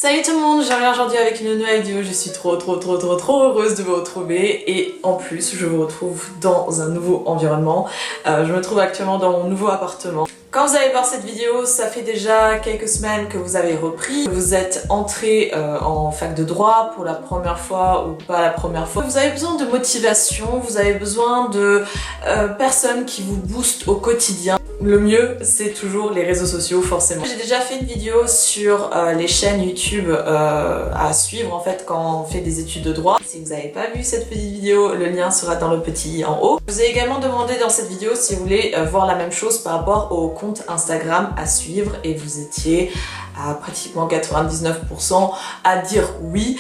Salut tout le monde, je reviens aujourd'hui avec une nouvelle vidéo, je suis trop heureuse de vous retrouver et en plus je vous retrouve dans un nouveau environnement. Je me trouve actuellement dans mon nouveau appartement. Quand vous allez voir cette vidéo, ça fait déjà quelques semaines que vous avez repris. Vous êtes entré en fac de droit pour la première fois ou pas la première fois. Vous avez besoin de motivation, vous avez besoin de personnes qui vous boostent au quotidien. Le mieux, c'est toujours les réseaux sociaux, forcément. J'ai déjà fait une vidéo sur les chaînes YouTube à suivre en fait quand on fait des études de droit. Si vous n'avez pas vu cette petite vidéo, le lien sera dans le petit i en haut. Je vous ai également demandé dans cette vidéo si vous voulez voir la même chose par rapport au compte Instagram à suivre et vous étiez à pratiquement 99% à dire oui.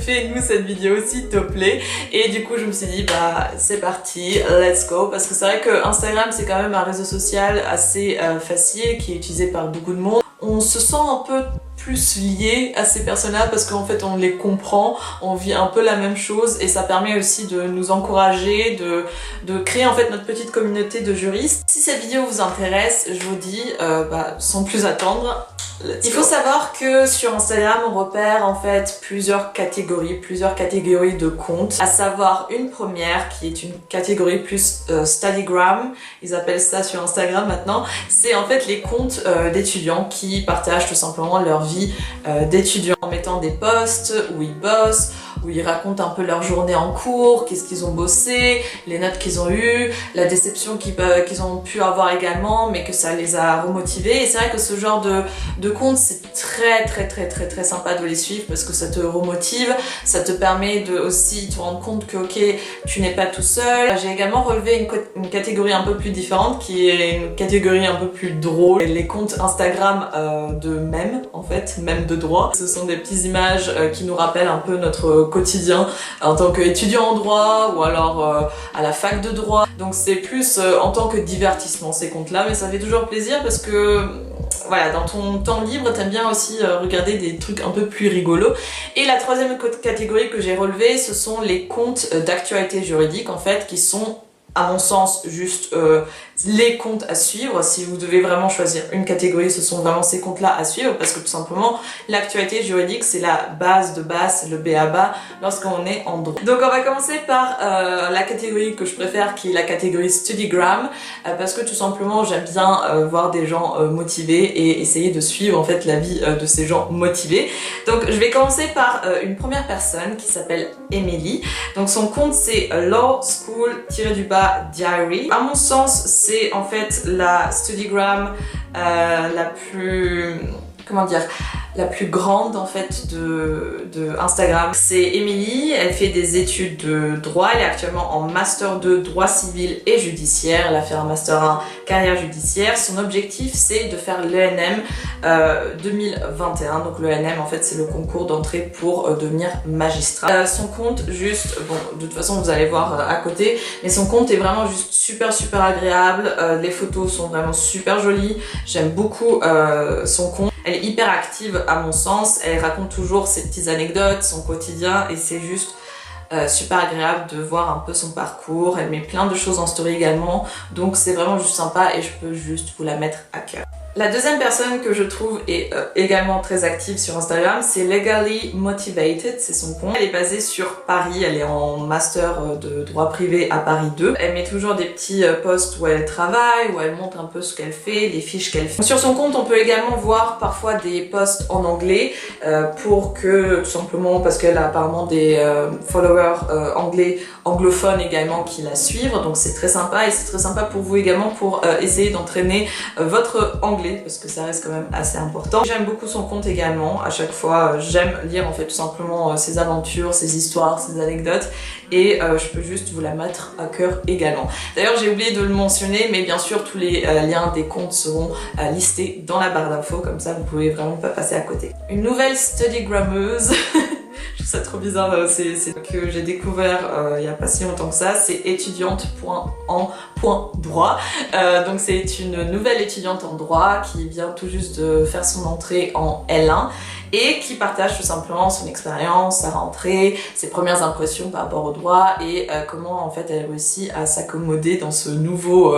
Fais-nous cette vidéo s'il te plaît. Et du coup je me suis dit bah c'est parti, let's go, parce que c'est vrai que Instagram c'est quand même un réseau social assez facile qui est utilisé par beaucoup de monde. On se sent un peu plus lié à ces personnes-là parce qu'en fait on les comprend, on vit un peu la même chose et ça permet aussi de nous encourager, de créer en fait notre petite communauté de juristes. Si cette vidéo vous intéresse, je vous dis sans plus attendre, il faut savoir que sur Instagram on repère en fait plusieurs catégories de comptes, à savoir une première qui est une catégorie plus Studygram, ils appellent ça sur Instagram maintenant, c'est en fait les comptes d'étudiants qui partagent tout simplement leur vie d'étudiants en mettant des posts où ils bossent, où ils racontent un peu leur journée en cours, qu'est-ce qu'ils ont bossé, les notes qu'ils ont eues, la déception qu'ils ont pu avoir également, mais que ça les a remotivés. Et c'est vrai que ce genre de compte, c'est très sympa de les suivre parce que ça te remotive, ça te permet de aussi te rendre compte que ok, tu n'es pas tout seul. J'ai également relevé une catégorie un peu plus différente qui est une catégorie un peu plus drôle, les comptes Instagram de mèmes, en fait, mèmes de droit. Ce sont des petites images qui nous rappellent un peu notre quotidien en tant qu'étudiant en droit ou alors à la fac de droit. Donc c'est plus en tant que divertissement ces comptes-là, mais ça fait toujours plaisir parce que voilà, dans ton temps libre, t'aimes bien aussi regarder des trucs un peu plus rigolos. Et la troisième catégorie que j'ai relevée, ce sont les comptes d'actualité juridique en fait, qui sont à mon sens juste les comptes à suivre. Si vous devez vraiment choisir une catégorie, ce sont vraiment ces comptes là à suivre parce que tout simplement l'actualité juridique c'est la base de base, le b.a.-ba lorsqu'on est en droit. Donc on va commencer par la catégorie que je préfère qui est la catégorie Studygram parce que tout simplement j'aime bien voir des gens motivés et essayer de suivre en fait la vie de ces gens motivés. Donc je vais commencer par une première personne qui s'appelle Emily. Donc son compte c'est Law School-Diary. À mon sens c'est en fait la Studygram la plus, comment dire, la plus grande en fait de Instagram. C'est Emily, elle fait des études de droit, elle est actuellement en master 2 droit civil et judiciaire, elle a fait un master 1 carrière judiciaire. Son objectif c'est de faire l'ENM 2021, donc l'ENM en fait c'est le concours d'entrée pour devenir magistrat. Son compte juste, bon de toute façon vous allez voir à côté, mais son compte est vraiment juste super agréable, les photos sont vraiment super jolies, j'aime beaucoup son compte. Elle est hyper active à mon sens, elle raconte toujours ses petites anecdotes, son quotidien et c'est juste super agréable de voir un peu son parcours. Elle met plein de choses en story également, donc c'est vraiment juste sympa et je peux juste vous la mettre à cœur. La deuxième personne que je trouve est également très active sur Instagram, c'est Legally Motivated, c'est son compte. Elle est basée sur Paris, elle est en master de droit privé à Paris 2. Elle met toujours des petits posts où elle travaille, où elle montre un peu ce qu'elle fait, les fiches qu'elle fait. Sur son compte, on peut également voir parfois des posts en anglais pour que, tout simplement, parce qu'elle a apparemment des followers anglophones également qui la suivent, donc c'est très sympa et c'est très sympa pour vous également pour essayer d'entraîner votre anglais parce que ça reste quand même assez important. J'aime beaucoup son compte également, à chaque fois j'aime lire en fait tout simplement ses aventures, ses histoires, ses anecdotes et je peux juste vous la mettre à cœur également. D'ailleurs j'ai oublié de le mentionner mais bien sûr tous les liens des comptes seront listés dans la barre d'infos, comme ça vous pouvez vraiment pas passer à côté. Une nouvelle Studygrammeuse je trouve ça trop bizarre, c'est que j'ai découvert il n'y a pas si longtemps que ça, c'est étudiante.en.droit. Donc c'est une nouvelle étudiante en droit qui vient tout juste de faire son entrée en L1 et qui partage tout simplement son expérience, sa rentrée, ses premières impressions par rapport au droit et comment en fait elle réussit à s'accommoder dans ce nouveau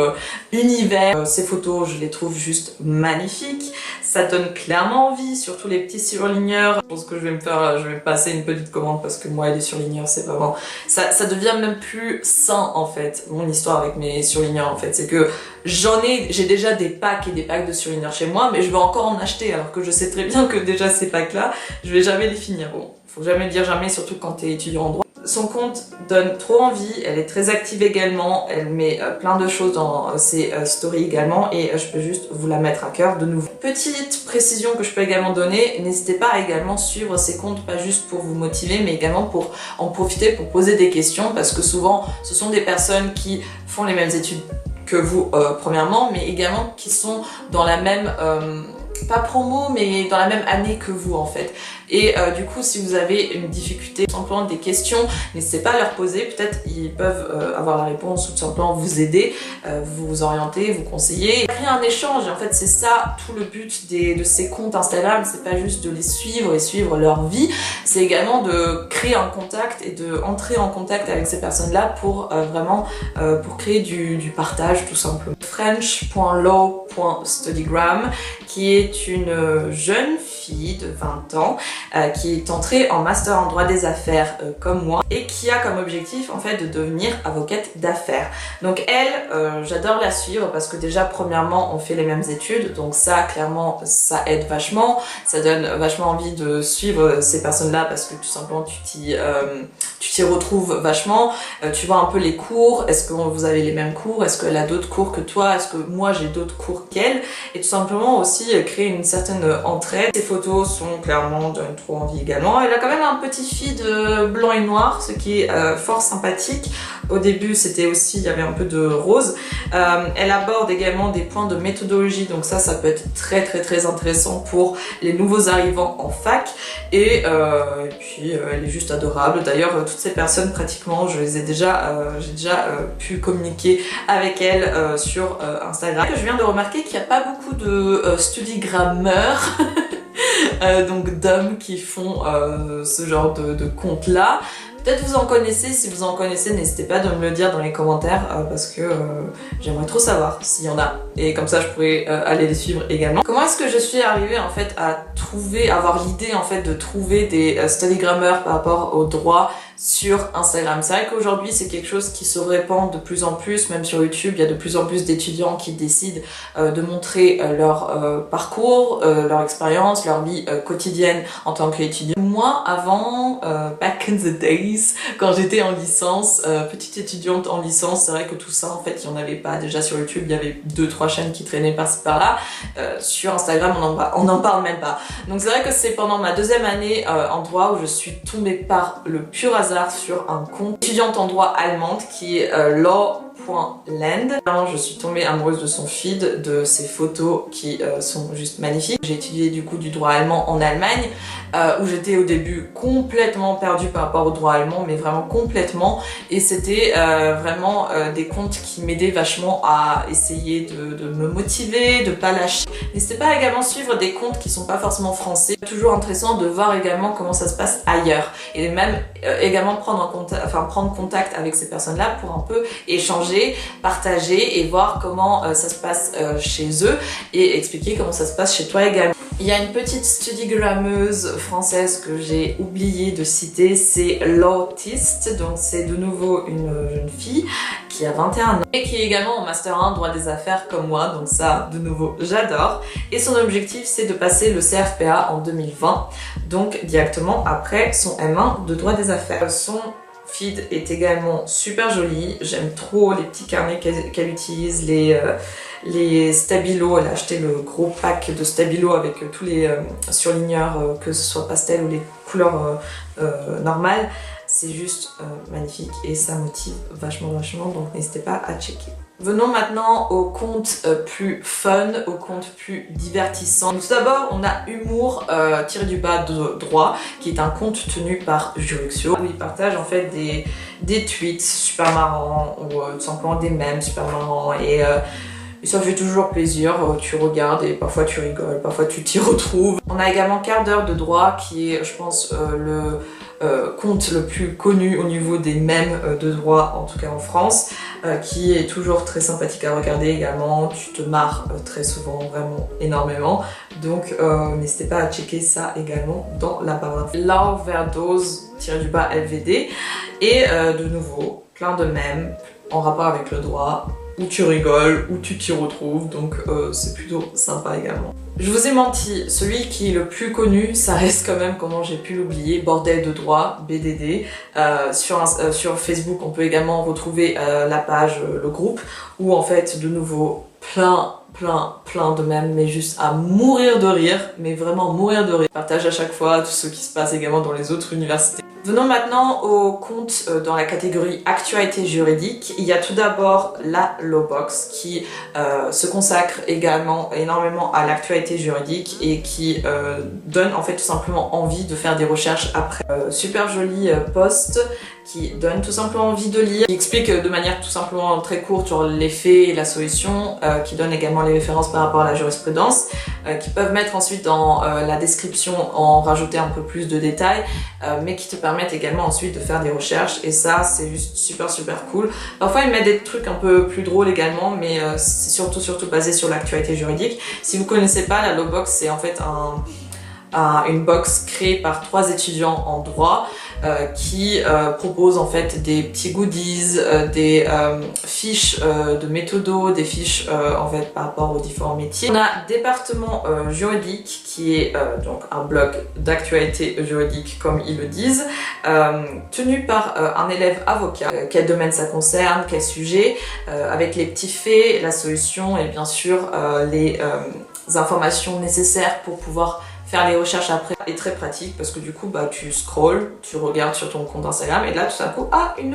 univers. Ces photos, je les trouve juste magnifiques, ça donne clairement envie, surtout les petits surligneurs. Je pense que je vais me passer une petite commande parce que moi les surligneurs c'est vraiment, ça devient même plus sain en fait, mon histoire avec mes surligneurs en fait, c'est que j'ai déjà des packs et des packs de surligneurs chez moi, mais je vais encore en acheter alors que je sais très bien que déjà ces packs là, je vais jamais les finir. Bon, faut jamais dire jamais, surtout quand t'es étudiant en droit. Son compte donne trop envie, elle est très active également, elle met plein de choses dans ses stories également et je peux juste vous la mettre à cœur de nouveau. Petite précision que je peux également donner, n'hésitez pas à également suivre ses comptes, pas juste pour vous motiver mais également pour en profiter pour poser des questions parce que souvent ce sont des personnes qui font les mêmes études que vous premièrement, mais également qui sont dans la même, pas promo, mais dans la même année que vous en fait. Et du coup, si vous avez une difficulté, tout simplement des questions, n'hésitez pas à leur poser, peut-être ils peuvent avoir la réponse ou tout simplement vous aider, vous orienter, vous conseiller. Créer un échange, et en fait c'est ça tout le but de ces comptes Instagram, c'est pas juste de les suivre et suivre leur vie, c'est également de créer un contact et de entrer en contact avec ces personnes-là pour vraiment pour créer du partage tout simplement. French.law.studygram qui est une jeune fille de 20 ans qui est entrée en master en droit des affaires comme moi et qui a comme objectif en fait de devenir avocate d'affaires. Donc elle, j'adore la suivre parce que déjà premièrement on fait les mêmes études, donc ça clairement ça aide vachement, ça donne vachement envie de suivre ces personnes-là parce que tout simplement tu t'y retrouves vachement, tu vois un peu les cours, est-ce que vous avez les mêmes cours, est-ce qu'elle a d'autres cours que toi, est-ce que moi j'ai d'autres cours qu'elle, et tout simplement aussi créer une certaine entraide. Ces photos sont clairement donnent trop envie également. Elle a quand même un petit feed blanc et noir, ce qui est fort sympathique. Au début c'était aussi, il y avait un peu de rose. Elle aborde également des points de méthodologie, donc ça peut être très intéressant pour les nouveaux arrivants en fac. Et puis elle est juste adorable. D'ailleurs toutes ces personnes pratiquement je les ai déjà, j'ai déjà pu communiquer avec elles sur Instagram. Je viens de remarquer qu'il n'y a pas beaucoup de studygrammeurs donc d'hommes qui font ce genre de compte là. Peut-être vous en connaissez, si vous en connaissez n'hésitez pas de me le dire dans les commentaires parce que j'aimerais trop savoir s'il y en a et comme ça je pourrais aller les suivre également. Comment est-ce que je suis arrivée en fait à avoir l'idée en fait de trouver des studygrammeurs par rapport au droit sur Instagram? C'est vrai qu'aujourd'hui c'est quelque chose qui se répand de plus en plus, même sur YouTube il y a de plus en plus d'étudiants qui décident de montrer leur parcours, leur expérience, leur vie quotidienne en tant qu'étudiant. Moi avant, back in the days, quand j'étais en licence, petite étudiante en licence, c'est vrai que tout ça en fait il n'y en avait pas. Déjà sur YouTube il y avait 2-3 chaînes qui traînaient par-ci par-là, sur Instagram on n'en parle même pas. Donc c'est vrai que c'est pendant ma deuxième année en droit où je suis tombée par le pur hasard sur un compte étudiante en droit allemande qui est law.land. Je suis tombée amoureuse de son feed, de ses photos qui sont juste magnifiques. J'ai étudié du coup du droit allemand en Allemagne où j'étais au début complètement perdue par rapport au droit allemand, mais vraiment complètement, et c'était vraiment des comptes qui m'aidaient vachement à essayer de me motiver, de pas lâcher. N'hésitez pas à également suivre des comptes qui sont pas forcément français, toujours intéressant de voir également comment ça se passe ailleurs et même également prendre contact avec ces personnes-là pour un peu échanger, partager et voir comment ça se passe chez eux et expliquer comment ça se passe chez toi également. Il y a une petite studygrammeuse française que j'ai oublié de citer, c'est Lawtist, donc c'est de nouveau une jeune fille qui a 21 ans et qui est également en Master 1 droit des affaires comme moi, donc ça de nouveau j'adore. Et son objectif c'est de passer le CFPA en 2020, donc directement après son M1 de droit des affaires. Son feed est également super joli, j'aime trop les petits carnets qu'elle utilise, les stabilos, elle a acheté le gros pack de stabilos avec tous les surligneurs, que ce soit pastel ou les couleurs normales. C'est juste magnifique et ça motive vachement, donc n'hésitez pas à checker. Venons maintenant au compte plus fun, au compte plus divertissant. Tout d'abord, on a Humour tiré du bas de droit, qui est un compte tenu par Juruxio, où il partage en fait des tweets super marrants ou tout simplement des mèmes super marrants et Et ça fait toujours plaisir, tu regardes et parfois tu rigoles, parfois tu t'y retrouves. On a également Quart d'heure de droit qui est, je pense, le compte le plus connu au niveau des mèmes de droit, en tout cas en France, qui est toujours très sympathique à regarder également. Tu te marres très souvent, vraiment énormément. Donc n'hésitez pas à checker ça également dans la barre d'infos. L'overdose-LVD et de nouveau plein de mèmes en rapport avec le droit, où tu rigoles, où tu t'y retrouves, donc c'est plutôt sympa également. Je vous ai menti, celui qui est le plus connu, ça reste quand même, comment j'ai pu l'oublier, Bordel de droit, BDD. Sur Facebook, on peut également retrouver la page, le groupe, où en fait, de nouveau, plein de mèmes, mais juste à mourir de rire, mais vraiment mourir de rire. Je partage à chaque fois tout ce qui se passe également dans les autres universités. Venons maintenant au compte dans la catégorie actualité juridique. Il y a tout d'abord la Lawbox qui se consacre également énormément à l'actualité juridique et qui donne en fait tout simplement envie de faire des recherches après. Super joli post qui donne tout simplement envie de lire, qui explique de manière tout simplement très courte sur les faits et la solution, qui donne également les références par rapport à la jurisprudence, qui peuvent mettre ensuite dans la description en rajouter un peu plus de détails, mais qui te permettent également ensuite de faire des recherches, et ça c'est juste super cool. Parfois ils mettent des trucs un peu plus drôles également, mais c'est surtout basé sur l'actualité juridique. Si vous connaissez pas, la Lawbox, c'est en fait une box créée par 3 étudiants en droit qui propose en fait des petits goodies, des fiches de méthodo, des fiches en fait par rapport aux différents métiers. On a Département juridique qui est donc un blog d'actualité juridique comme ils le disent, tenu par un élève avocat. Quel domaine ça concerne, quel sujet, avec les petits faits, la solution et bien sûr les informations nécessaires pour pouvoir faire les recherches après est très pratique parce que du coup bah tu scrolls, tu regardes sur ton compte Instagram et là tout d'un coup une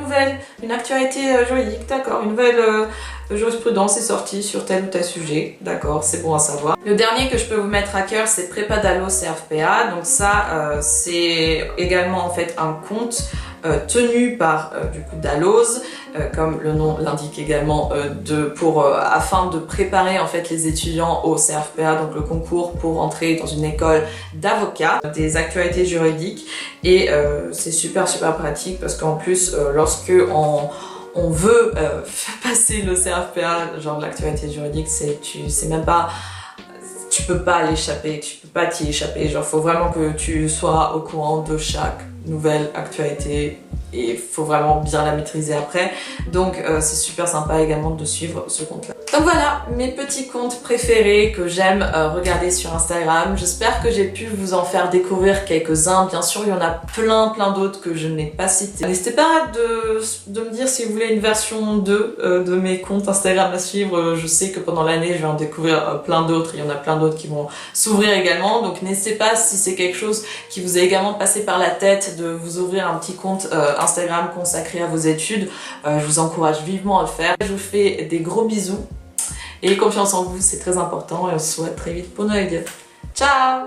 actualité juridique, d'accord, une nouvelle jurisprudence est sortie sur tel ou tel sujet, d'accord, c'est bon à savoir. Le dernier que je peux vous mettre à cœur c'est Prépa Dallos CRFPA, donc ça c'est également en fait un compte tenu par du coup Dalloz, comme le nom l'indique également, afin de préparer en fait les étudiants au CRFPA, donc le concours pour entrer dans une école d'avocat, des actualités juridiques, et c'est super pratique parce qu'en plus lorsque on veut passer le CRFPA, genre l'actualité juridique, c'est même pas, tu peux pas l'échapper, tu peux pas t'y échapper, genre faut vraiment que tu sois au courant de chaque nouvelle actualité et il faut vraiment bien la maîtriser après, donc c'est super sympa également de suivre ce compte là. Donc voilà mes petits comptes préférés que j'aime regarder sur Instagram. J'espère que j'ai pu vous en faire découvrir quelques-uns. Bien sûr il y en a plein d'autres que je n'ai pas cités. N'hésitez pas de me dire si vous voulez une version 2 de mes comptes Instagram à suivre. Je sais que pendant l'année je vais en découvrir plein d'autres, il y en a plein d'autres qui vont s'ouvrir également, donc n'hésitez pas si c'est quelque chose qui vous est également passé par la tête de vous ouvrir un petit compte Instagram consacré à vos études. Je vous encourage vivement à le faire. Je vous fais des gros bisous et confiance en vous, c'est très important, et on se voit très vite pour Noël. Ciao!